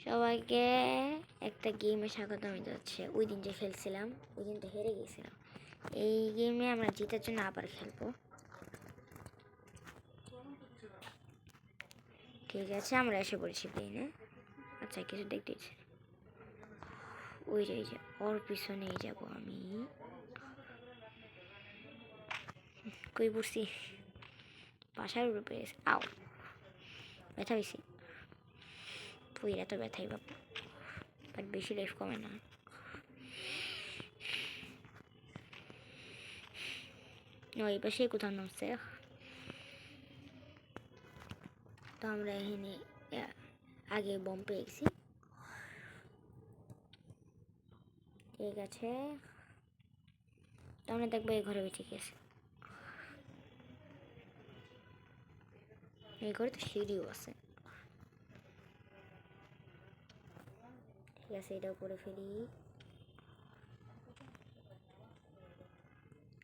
সবাইকে একটা গেমে স্বাগত জানাচ্ছি। ওই দিন যে খেলছিলাম ওই দিন তো হেরে গেছিলাম। এই গেমে আমরা জেতার জন্য আবার খেলবো। ঠিক আছে, আমরা এসে পড়েছি প্লেনে। আচ্ছা, কিছু দেখতেছি। ওই যে ওর পিছনেই যাবো আমি। কই পড়ছি? বাসার উপরে আও ব্যথা বেশি। পুইরা তো ব্যথাই বাবা, বাট বেশি লাইফ কমে না। ওই পাশে কোথাও নামছে। তো আমরা এখানে আগে বম পেয়ে গেছি। ঠিক আছে, তো আমরা দেখবো এই ঘরে ঠিক আছে। এই ঘরে তো সিঁড়িও আছে। ঠিক আছে, এটাও করে ফেলি।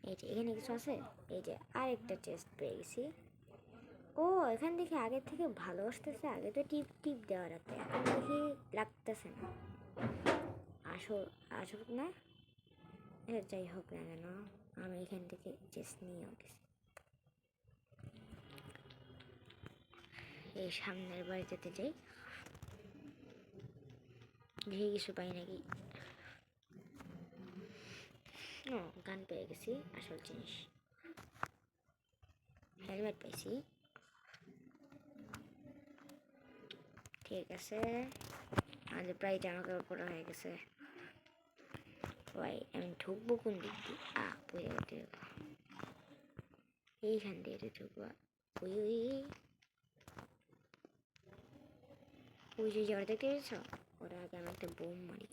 এই যে এখানে কিছু আছে। এই যে আরেকটা চেস্ট পেয়ে গেছি। ও, এখান থেকে আগের থেকে ভালো আসতেছে। আগে তো টিপ টিপ দেওয়া রাখতে, এখন দেখি লাগতেছে না। আসল না, যাই হোক না কেন, আমি এখান থেকে চেস্ট নিয়ে উঠেছি। এই সামনের বাড়িতে যাই, দেখি কিছু পাই নাকি। ও, গান পেয়ে গেছি, আসল জিনিস। হেলমেট পাইছি। ঠিক আছে, আমাদের প্রায় জামা কাপড় পরা হয়ে গেছে। ভাই আমি ঢুকবো কোন দিক দিয়ে? পড়ে গেছে, এইখান দিয়ে ঢুকবো। ওই ওই ওই যে জ্বর দেখতে পেয়েছ, ওরা আগে আমি একটা বোম মারি।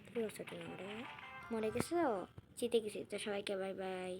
কি অবস্থা? তুমি মরে গেছো? জিতে গেছি তো, সবাইকে বাই বাই।